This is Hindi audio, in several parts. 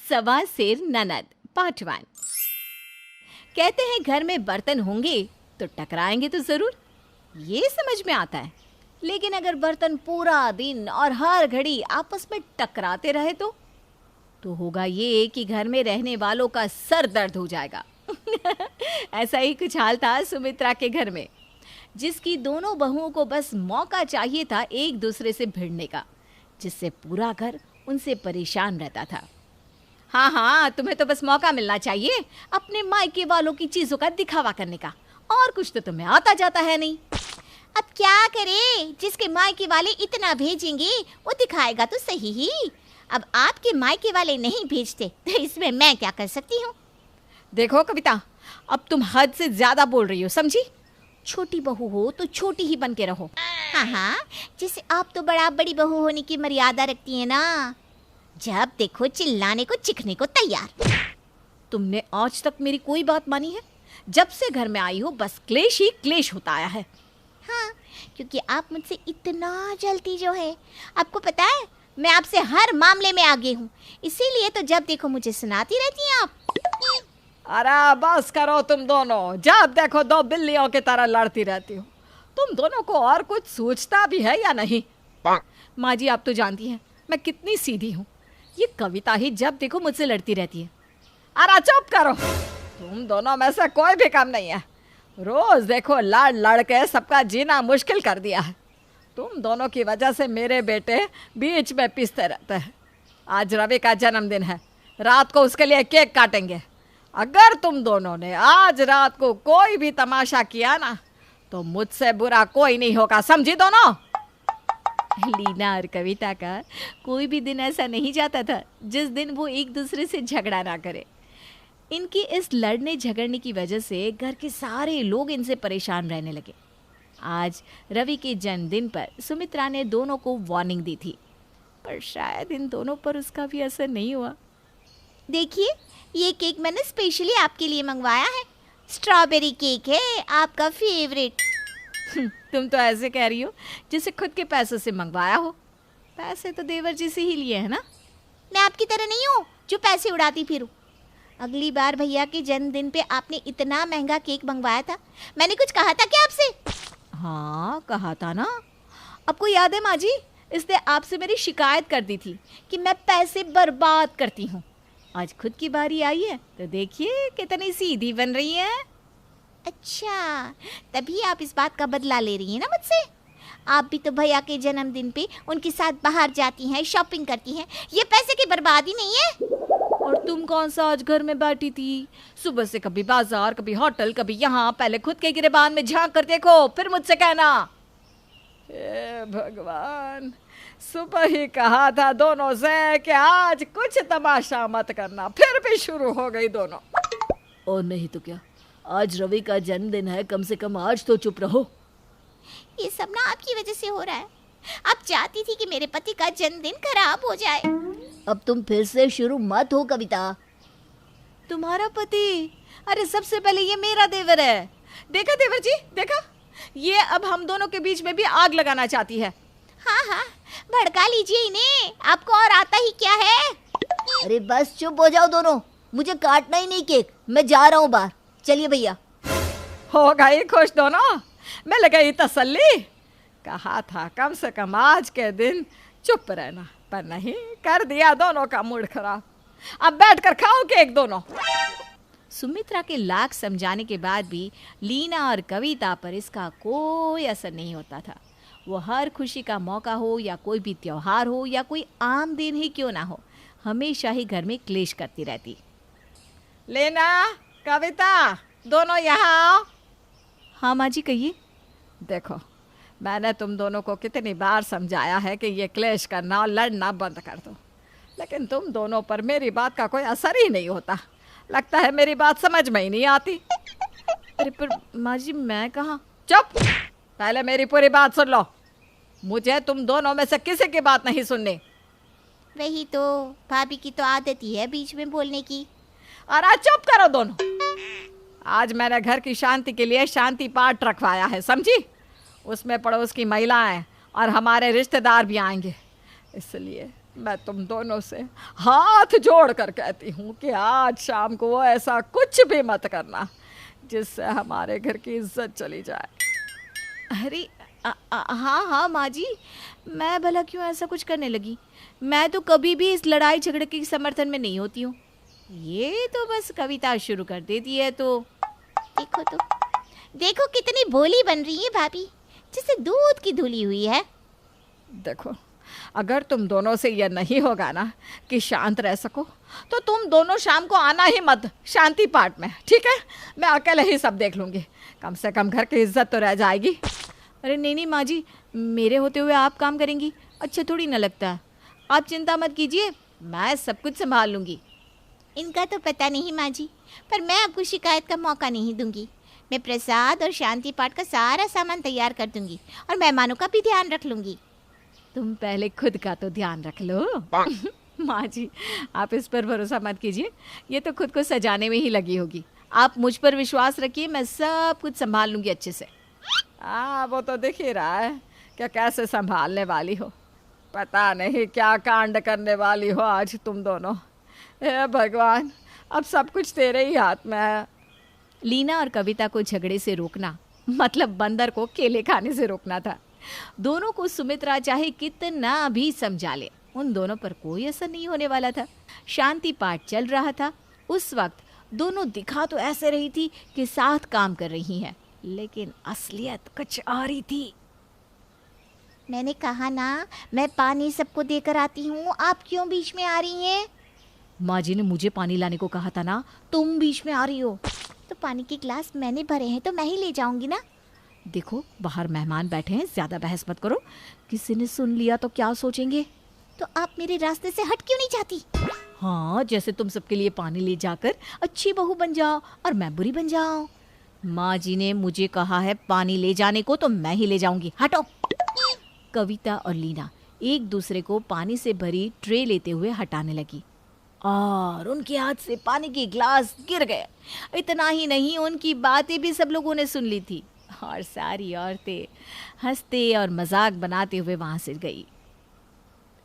सवा सिर ननद पार्ट 1। कहते हैं घर में बर्तन होंगे तो टकराएंगे तो जरूर, ये समझ में आता है। लेकिन अगर बर्तन पूरा दिन और हर घड़ी आपस में टकराते रहे तो होगा ये कि घर में रहने वालों का सर दर्द हो जाएगा। ऐसा ही कुछ हाल था सुमित्रा के घर में, जिसकी दोनों बहुओं को बस मौका चाहिए था एक दूसरे से भिड़ने का, जिससे पूरा घर उनसे परेशान रहता था। हाँ, तुम्हें तो बस मौका मिलना चाहिए अपने मायके वालों की चीजों का दिखावा करने का, और कुछ तो तुम्हें आता जाता है नहीं। अब क्या करे, जिसके मायके वाले इतना भेजेंगे वो दिखाएगा तो सही ही। अब आपके मायके वाले नहीं भेजते तो इसमें मैं क्या कर सकती हूँ। देखो कविता, अब तुम हद से ज्यादा बोल रही हो, समझी? छोटी बहू हो तो छोटी ही बन के रहो। हाँ, जैसे आप तो बड़ी बहू होने की मर्यादा रखती है ना, जब देखो चिल्लाने को चिखने को तैयार। तुमने आज तक मेरी कोई बात मानी है? जब से घर में आई हो बस क्लेश ही क्लेश होता आया है। हाँ, क्योंकि आप मुझसे इतना जलती जो है। आपको पता है मैं आपसे हर मामले में आगे हूँ, इसीलिए तो जब देखो मुझे सुनाती रहती हैं आप। अरे बस करो तुम दोनों, जब देखो दो बिल्लियों की तरह लड़ती रहती हो। तुम दोनों को और कुछ सोचता भी है या नहीं? माँ जी, आप तो जानती हैं मैं कितनी सीधी हूँ। ये कविता ही जब देखो मुझसे लड़ती रहती है। अरे चुप करो, तुम दोनों में से कोई भी काम नहीं है। रोज देखो लड़ लड़ के सबका जीना मुश्किल कर दिया है। तुम दोनों की वजह से मेरे बेटे बीच में पिसते रहते हैं। आज रवि का जन्मदिन है, रात को उसके लिए केक काटेंगे। अगर तुम दोनों ने आज रात को कोई भी तमाशा किया ना तो मुझसे बुरा कोई नहीं होगा, समझी दोनों? लीना और कविता का कोई भी दिन ऐसा नहीं जाता था जिस दिन वो एक दूसरे से झगड़ा ना करे। इनकी इस लड़ने झगड़ने की वजह से घर के सारे लोग इनसे परेशान रहने लगे। आज रवि के जन्मदिन पर सुमित्रा ने दोनों को वार्निंग दी थी, पर शायद इन दोनों पर उसका भी असर नहीं हुआ। देखिए, ये केक मैंने स्पेशली आपके लिए मंगवाया है। स्ट्रॉबेरी केक है, आपका फेवरेट। तुम तो ऐसे कह रही हो जिसे खुद के पैसों से मंगवाया हो। पैसे तो देवर जी से ही लिए हैं ना। मैं आपकी तरह नहीं हूँ जो पैसे उड़ाती फिरूं। अगली बार भैया के जन्मदिन पे आपने इतना महंगा केक मंगवाया था, मैंने कुछ कहा था क्या आपसे? हाँ, कहा था ना। आपको याद है माँ जी, इसने आपसे मेरी शिकायत कर दी थी कि मैं पैसे बर्बाद करती हूँ। आज खुद की बारी आई है तो देखिए कितनी सीधी बन रही है। अच्छा, तभी आप इस बात का बदला ले रही हैं ना मुझसे। आप भी तो भैया के जन्मदिन पे उनके साथ बाहर जाती हैं, शॉपिंग करती हैं। ये पैसे की बर्बादी नहीं है। और तुम कौन सा आज घर में बैठी थी? सुबह से कभी बाजार, कभी होटल, कभी यहाँ। पहले खुद के गिरेबान में झांक कर देखो, फिर मुझसे कहना। हे भगवान, सुबह ही कहा था दोनों से कि आज कुछ तमाशा मत करना, फिर भी शुरू हो गई दोनों। और नहीं तो क्या, आज रवि का जन्मदिन है, कम से कम आज तो चुप रहो। ये सब ना आपकी वजह से हो रहा है। आप चाहती थी कि मेरे पति का जन्मदिन खराब हो जाए। अब तुम फिर से शुरू मत हो कविता। तुम्हारा पति? अरे सबसे पहले ये मेरा देवर है। देखा देवर जी, देखा, ये अब हम दोनों के बीच में भी आग लगाना चाहती है। हाँ, भड़का लीजिए इन्हें, आपको और आता ही क्या है। अरे बस चुप हो जाओ दोनों, मुझे काटना ही नहीं केक, मैं जा रहा हूँ बाहर। चलिए भैया। हो गई खुश दोनों, मिल गई तसल्ली। कहा था कम से कम आज के दिन चुप रहना, पर नहीं, कर दिया दोनों का मूड खराब। अब बैठकर खाओ केक दोनों। सुमित्रा के लाख समझाने के बाद भी लीना और कविता पर इसका कोई असर नहीं होता था। वो हर खुशी का मौका हो या कोई भी त्योहार हो या कोई आम दिन ही क्यों ना हो, हमेशा ही घर में क्लेश करती रहती। लीना, कविता, दोनों यहाँ आओ। हाँ माँ जी, कहिए। देखो, मैंने तुम दोनों को कितनी बार समझाया है कि ये क्लेश करना और लड़ना बंद कर दो, लेकिन तुम दोनों पर मेरी बात का कोई असर ही नहीं होता। लगता है मेरी बात समझ में ही नहीं आती। अरे पर माँ जी, मैं कहाँ। चुप, पहले मेरी पूरी बात सुन लो। मुझे तुम दोनों में से किसी की बात नहीं सुननी। वही तो, भाभी की तो आदत ही है बीच में बोलने की। अरे चुप करो दोनों। आज मैंने घर की शांति के लिए शांति पाठ रखवाया है, समझी? उसमें पड़ोस की महिलाएं और हमारे रिश्तेदार भी आएंगे, इसलिए मैं तुम दोनों से हाथ जोड़ कर कहती हूँ कि आज शाम को ऐसा कुछ भी मत करना जिससे हमारे घर की इज्जत चली जाए। अरे हाँ हाँ माँ जी, मैं भला क्यों ऐसा कुछ करने लगी? मैं तो कभी भी इस लड़ाई झगड़े के समर्थन में नहीं होती हूँ। ये तो बस कविता शुरू कर देती है तो देखो कितनी भोली बन रही है भाभी, जैसे दूध की धुली हुई है। देखो, अगर तुम दोनों से यह नहीं होगा ना कि शांत रह सको, तो तुम दोनों शाम को आना ही मत शांति पाठ में, ठीक है? मैं अकेले ही सब देख लूँगी, कम से कम घर की इज्जत तो रह जाएगी। अरे नहीं माँ जी, मेरे होते हुए आप काम करेंगी, अच्छा थोड़ी ना लगता है। आप चिंता मत कीजिए, मैं सब कुछ संभाल लूँगी। इनका तो पता नहीं माँ जी, पर मैं आपको शिकायत का मौका नहीं दूंगी। मैं प्रसाद और शांति पाठ का सारा सामान तैयार कर दूंगी और मेहमानों का भी ध्यान रख लूंगी। तुम पहले खुद का तो ध्यान रख लो। माँ जी, आप इस पर भरोसा मत कीजिए, ये तो खुद को सजाने में ही लगी होगी। आप मुझ पर विश्वास रखिए, मैं सब कुछ संभाल लूँगी अच्छे से। हाँ, वो तो दिख ही रहा है क्या कैसे संभालने वाली हो। पता नहीं क्या कांड करने वाली हो आज तुम दोनों। हे भगवान, अब सब कुछ तेरे ही हाथ में है। लीना और कविता को झगड़े से रोकना मतलब बंदर को केले खाने से रोकना था। दोनों को सुमित्रा चाहे कितना भी समझा ले, उन दोनों पर कोई असर नहीं होने वाला था। शांति पाठ चल रहा था। उस वक्त दोनों दिखा तो ऐसे रही थी कि साथ काम कर रही हैं, लेकिन असलियत कुछ और ही थी। मैंने कहा ना, मैं पानी सबको देकर आती हूँ, आप क्यों बीच में आ रही हैं? माँ जी ने मुझे पानी लाने को कहा था ना, तुम बीच में आ रही हो। तो पानी के ग्लास मैंने भरे हैं तो मैं ही ले जाऊंगी ना। देखो, बाहर मेहमान बैठे हैं, ज्यादा बहस मत करो, किसी ने सुन लिया तो क्या सोचेंगे। तो आप मेरे रास्ते से हट क्यों नहीं जाती? हाँ, जैसे तुम सबके लिए पानी ले जाकर अच्छी बहू बन जाओ और मैं बुरी बन जाऊं। माँ जी ने मुझे कहा है पानी ले जाने को, तो मैं ही ले जाऊंगी, हटो। कविता और लीना एक दूसरे को पानी से भरी ट्रे लेते हुए हटाने लगी और उनके हाथ से पानी के ग्लास गिर गए। इतना ही नहीं, उनकी बातें भी सब लोगों ने सुन ली थी और सारी औरतें हंसते और मजाक बनाते हुए वहां से गई।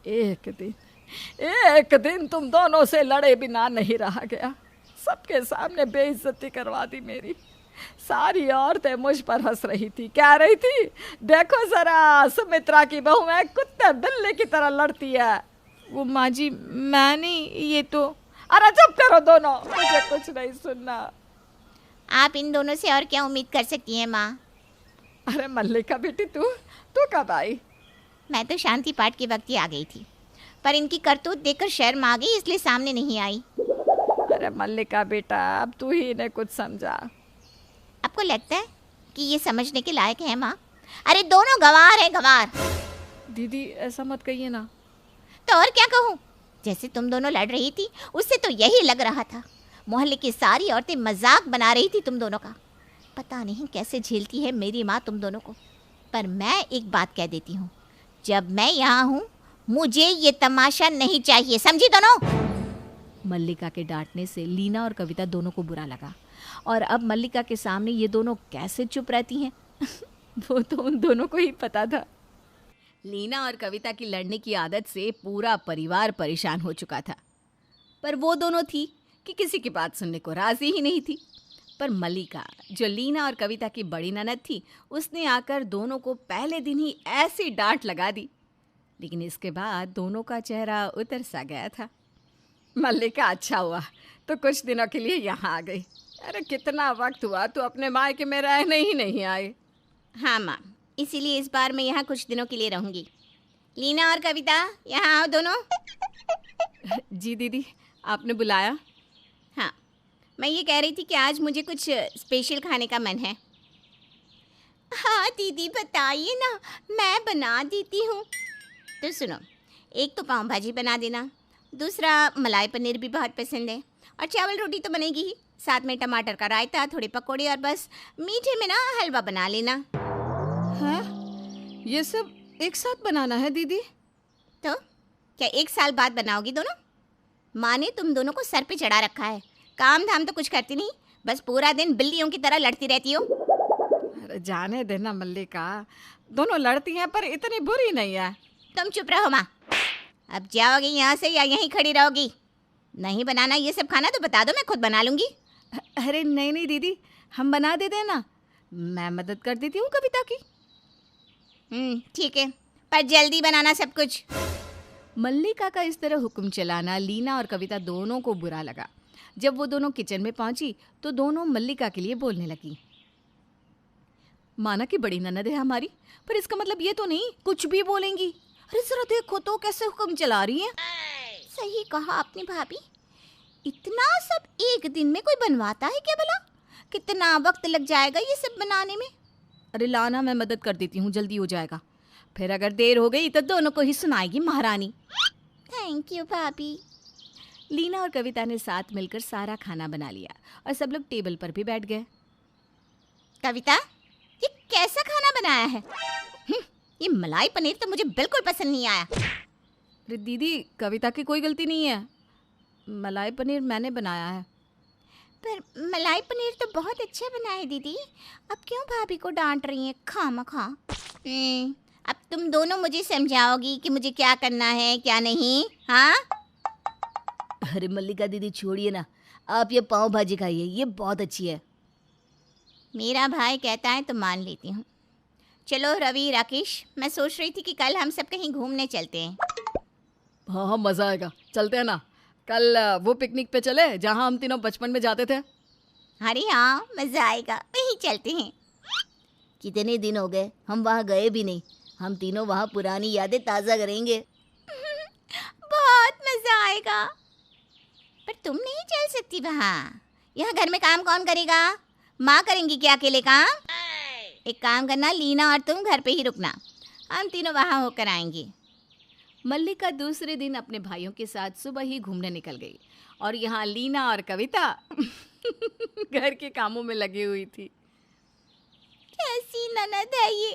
एक दिन तुम दोनों से लड़े बिना नहीं रहा गया। सबके सामने बेइज्जती करवा दी मेरी। सारी औरतें मुझ पर हंस रही थी, कह रही थी, देखो जरा सुमित्रा की बहू है, कुत्ते बिल्ली की तरह लड़ती है। वो माँ जी, मैं नहीं, ये तो। अरे चुप करो दोनों, मुझे कुछ नहीं सुनना। आप इन दोनों से और क्या उम्मीद कर सकती हैं माँ? अरे मल्लिका बेटी, तू कब आई? मैं तो शांति पाठ के वक्त ही आ गई थी, पर इनकी करतूत देखकर शर्म आ गई, इसलिए सामने नहीं आई। अरे मल्लिका बेटा, अब तू ही इन्हें कुछ समझा। आपको लगता है कि ये समझने के लायक है माँ? अरे दोनों गंवार है, गंवार। दीदी ऐसा मत कहिए ना। तो और क्या कहूँ? जैसे तुम दोनों लड़ रही थी, उससे तो यही लग रहा था। मोहल्ले की सारी औरतें मजाक बना रही थी तुम दोनों का। पता नहीं कैसे झेलती है मेरी माँ तुम दोनों को। पर मैं एक बात कह देती हूँ, जब मैं यहाँ हूँ मुझे ये तमाशा नहीं चाहिए, समझी दोनों? मल्लिका के डांटने से लीना और कविता दोनों को बुरा लगा और अब मल्लिका के सामने ये दोनों कैसे चुप रहती हैं वो तो उन दोनों को ही पता था। लीना और कविता की लड़ने की आदत से पूरा परिवार परेशान हो चुका था, पर वो दोनों थी कि किसी की बात सुनने को राजी ही नहीं थी। पर मल्लिका, जो लीना और कविता की बड़ी ननद थी, उसने आकर दोनों को पहले दिन ही ऐसी डांट लगा दी, लेकिन इसके बाद दोनों का चेहरा उतर सा गया था। मल्लिका, अच्छा हुआ तो कुछ दिनों के लिए यहाँ आ गई। अरे कितना वक्त हुआ तू अपने मायके में रहने ही नहीं आई। हाँ माँ, इसीलिए इस बार मैं यहाँ कुछ दिनों के लिए रहूँगी। लीना और कविता, यहाँ आओ दोनों। जी दीदी, आपने बुलाया? हाँ, मैं ये कह रही थी कि आज मुझे कुछ स्पेशल खाने का मन है। हाँ दीदी बताइए ना, मैं बना देती हूँ। तो सुनो, एक तो पाव भाजी बना देना, दूसरा मलाई पनीर भी बहुत पसंद है, और चावल रोटी तो बनेगी ही, साथ में टमाटर का रायता, थोड़े पकौड़े, और बस मीठे में ना हलवा बना लेना। हाँ, ये सब एक साथ बनाना है दीदी? तो क्या एक साल बाद बनाओगी दोनों? माँ ने तुम दोनों को सर पे चढ़ा रखा है, काम धाम तो कुछ करती नहीं, बस पूरा दिन बिल्लियों की तरह लड़ती रहती हो। अरे जाने देना मल्लिका, दोनों लड़ती हैं पर इतनी बुरी नहीं है। तुम चुप रहो माँ। अब जाओगी यहाँ से या यहीं खड़ी रहोगी? नहीं बनाना ये सब खाना तो बता दो, मैं खुद बना लूँगी। अरे नहीं नहीं दीदी, हम बना देते हैं ना, मैं मदद कर देती हूँ कविता की। ठीक है, पर जल्दी बनाना सब कुछ। मल्लिका का इस तरह हुक्म चलाना लीना और कविता दोनों को बुरा लगा। जब वो दोनों किचन में पहुंची तो दोनों मल्लिका के लिए बोलने लगी। माना कि बड़ी ननद है हमारी, पर इसका मतलब ये तो नहीं कुछ भी बोलेंगी। अरे जरा देखो तो कैसे हुक्म चला रही हैं। सही कहा आपने भाभी, इतना सब एक दिन में कोई बनवाता है क्या भला? कितना वक्त लग जाएगा ये सब बनाने में? अरे लाना, मैं मदद कर देती हूँ, जल्दी हो जाएगा। फिर अगर देर हो गई तो दोनों को ही सुनाएगी महारानी। थैंक यू भाभी। लीना और कविता ने साथ मिलकर सारा खाना बना लिया और सब लोग टेबल पर भी बैठ गए। कविता, ये कैसा खाना बनाया है? ये मलाई पनीर तो मुझे बिल्कुल पसंद नहीं आया। अरे दीदी, कविता की कोई गलती नहीं है, मलाई पनीर मैंने बनाया है। पर मलाई पनीर तो बहुत अच्छा बना है दीदी, अब क्यों भाभी को डांट रही हैं खामखा? अब तुम दोनों मुझे समझाओगी कि मुझे क्या करना है क्या नहीं? हाँ? अरे मल्लिका दीदी छोड़िए ना, आप ये पाव भाजी खाइए, ये बहुत अच्छी है। मेरा भाई कहता है तो मान लेती हूँ। चलो रवि, राकेश, मैं सोच रही थी कि कल हम सब कहीं घूमने चलते हैं। हाँ हाँ, मज़ा आएगा, चलते हैं ना। कल वो पिकनिक पे चले जहाँ हम तीनों बचपन में जाते थे। अरे हाँ, मज़ा आएगा, वहीं चलते हैं। कितने दिन हो गए हम वहाँ गए भी नहीं, हम तीनों वहाँ पुरानी यादें ताज़ा करेंगे। बहुत मज़ा आएगा। पर तुम नहीं चल सकती वहाँ, यहाँ घर में काम कौन करेगा? माँ करेंगी क्या अकेले काम? एक काम करना, लीना और तुम घर पे ही रुकना, हम तीनों वहाँ होकर आएंगे। मल्लिका दूसरे दिन अपने भाइयों के साथ सुबह ही घूमने निकल गई और यहाँ लीना और कविता घर के कामों में लगी हुई थी। कैसी ननद है ये,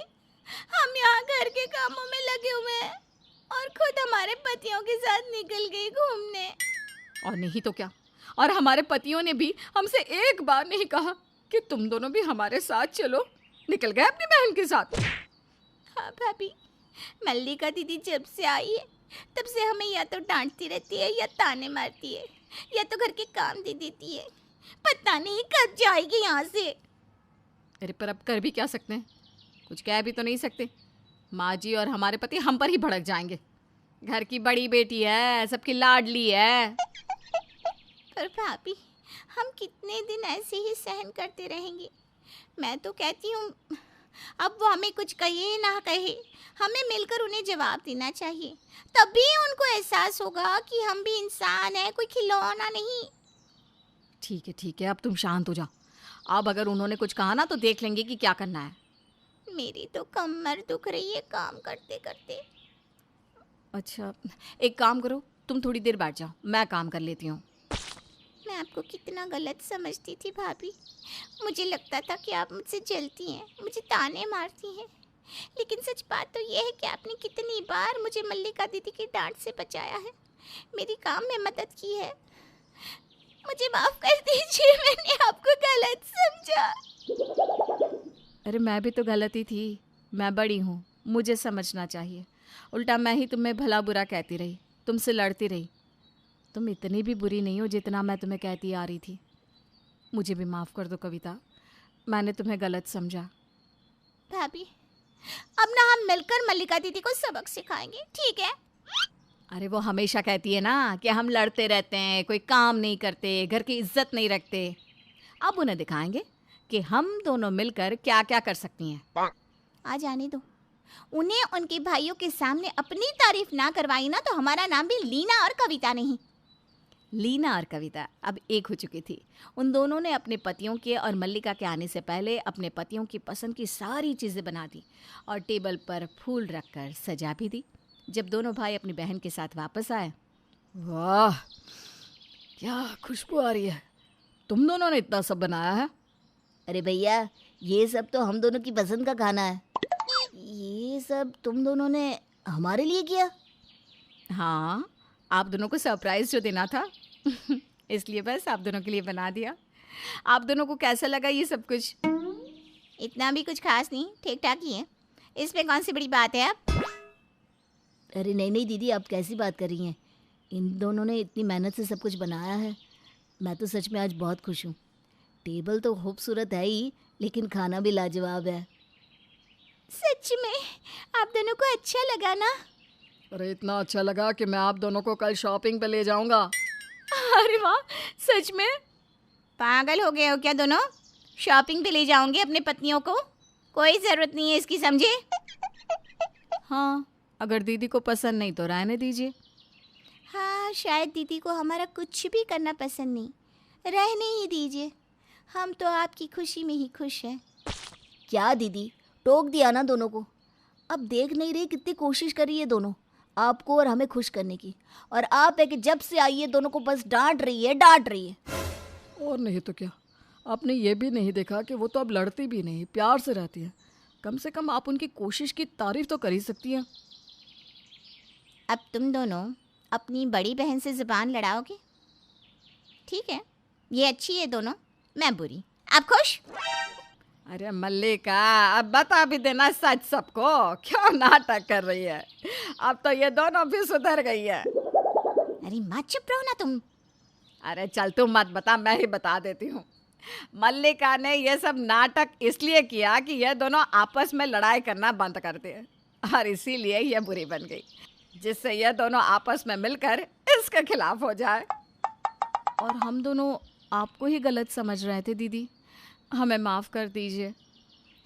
हम यहाँ घर के कामों में लगे हुए हैं और खुद हमारे पतियों के साथ निकल गई घूमने। और नहीं तो क्या, और हमारे पतियों ने भी हमसे एक बार नहीं कहा कि तुम दोनों भी हमारे साथ चलो, निकल गए अपनी बहन के साथ। हाँ भाभी, मल्लिका दीदी जब से आई है तब से हमें या तो डांटती रहती है या ताने मारती है या तो घर के काम दे देती है, पता नहीं कब जाएगी यहाँ से। अरे पर अब कर भी क्या सकते हैं, कुछ कह भी तो नहीं सकते। माँ जी और हमारे पति हम पर ही भड़क जाएंगे। घर की बड़ी बेटी है, सबकी लाडली है। पर भाभी, हम कितने दिन ऐसे ही सहन करते रहेंगे? मैं तो कहती हूँ अब वो हमें कुछ कहे ना कहे, हमें मिलकर उन्हें जवाब देना चाहिए, तभी उनको एहसास होगा कि हम भी इंसान हैं, कोई खिलौना नहीं। ठीक है, अब तुम शांत हो जाओ। अब अगर उन्होंने कुछ कहा ना तो देख लेंगे कि क्या करना है। मेरी तो कमर दुख रही है काम करते करते। अच्छा, एक काम करो, तुम थोड़ी देर बैठ जाओ, मैं काम कर लेती हूँ। मैं आपको कितना गलत समझती थी भाभी, मुझे लगता था कि आप मुझसे जलती हैं, मुझे ताने मारती हैं, लेकिन सच बात तो ये है कि आपने कितनी बार मुझे मल्लिका दीदी की डांट से बचाया है, मेरी काम में मदद की है। मुझे माफ़ कर दीजिए, मैंने आपको गलत समझा। अरे मैं भी तो गलती थी, मैं बड़ी हूँ, मुझे समझना चाहिए। उल्टा मैं ही तुम्हें भला बुरा कहती रही, तुमसे लड़ती रही। तुम इतनी भी बुरी नहीं हो जितना मैं तुम्हें कहती आ रही थी। मुझे भी माफ़ कर दो कविता, मैंने तुम्हें गलत समझा। भाभी, अब ना हम मिलकर मल्लिका दीदी को सबक सिखाएंगे, ठीक है? अरे वो हमेशा कहती है ना कि हम लड़ते रहते हैं, कोई काम नहीं करते, घर की इज्जत नहीं रखते। अब उन्हें दिखाएंगे कि हम दोनों मिलकर क्या क्या कर सकती हैं। आ जाने दो, उन्हें उनके भाइयों के सामने अपनी तारीफ ना करवाई ना तो हमारा नाम भी लीना और कविता नहीं। लीना और कविता अब एक हो चुकी थी। उन दोनों ने अपने पतियों के और मल्लिका के आने से पहले अपने पतियों की पसंद की सारी चीज़ें बना दी और टेबल पर फूल रखकर सजा भी दी। जब दोनों भाई अपनी बहन के साथ वापस आए, वाह क्या खुशबू आ रही है, तुम दोनों ने इतना सब बनाया है। अरे भैया, ये सब तो हम दोनों की पसंद का खाना है, ये सब तुम दोनों ने हमारे लिए किया? हाँ, आप दोनों को सरप्राइज जो देना था इसलिए बस आप दोनों के लिए बना दिया। आप दोनों को कैसा लगा ये सब कुछ? इतना भी कुछ खास नहीं, ठीक ठाक ही है, इसमें कौन सी बड़ी बात है? अब अरे नहीं नहीं दीदी, आप कैसी बात कर रही हैं? इन दोनों ने इतनी मेहनत से सब कुछ बनाया है। मैं तो सच में आज बहुत खुश हूँ। टेबल तो खूबसूरत है ही, लेकिन खाना भी लाजवाब है। सच में आप दोनों को अच्छा लगा ना? अरे इतना अच्छा लगा कि मैं आप दोनों को कल शॉपिंग पे ले जाऊंगा। अरे वाह, सच में? पागल हो गए हो क्या दोनों? शॉपिंग पे ले जाओगे अपने पत्नियों को? कोई ज़रूरत नहीं है इसकी, समझे? हाँ, अगर दीदी को पसंद नहीं तो रहने दीजिए। हाँ, शायद दीदी को हमारा कुछ भी करना पसंद नहीं, रहने ही दीजिए। हम तो आपकी खुशी में ही खुश हैं। क्या दीदी, टोक दिया ना दोनों को? अब देख नहीं रही कितनी कोशिश करी है दोनों आपको और हमें खुश करने की, और आप है कि जब से आई है दोनों को बस डांट रही है। और नहीं तो क्या, आपने ये भी नहीं देखा कि वो तो अब लड़ती भी नहीं, प्यार से रहती है। कम से कम आप उनकी कोशिश की तारीफ तो कर ही सकती हैं। अब तुम दोनों अपनी बड़ी बहन से ज़ुबान लड़ाओगे? ठीक है, ये अच्छी है दोनों, मैं बुरी। आप खुश? अरे मल्लिका, अब बता भी देना सच सबको, क्यों नाटक कर रही है? अब तो ये दोनों भी सुधर गई है। अरे माँ चुप रहो ना तुम। अरे चल तुम मत बता, मैं ही बता देती हूँ। मल्लिका ने ये सब नाटक इसलिए किया कि ये दोनों आपस में लड़ाई करना बंद कर दे, और इसीलिए ये बुरी बन गई, जिससे ये दोनों आपस में मिलकर इसके खिलाफ हो जाए। और हम दोनों आपको ही गलत समझ रहे थे दीदी, हमें माफ़ कर दीजिए।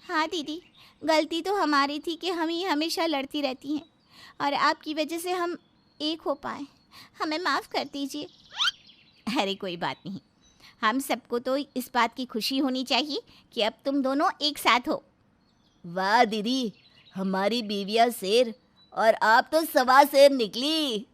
हाँ दीदी, गलती तो हमारी थी कि हम ही हमेशा लड़ती रहती हैं, और आपकी वजह से हम एक हो पाए। हमें माफ़ कर दीजिए। अरे कोई बात नहीं, हम सबको तो इस बात की खुशी होनी चाहिए कि अब तुम दोनों एक साथ हो। वाह दीदी, हमारी बीवियां शेर और आप तो सवा शेर निकली।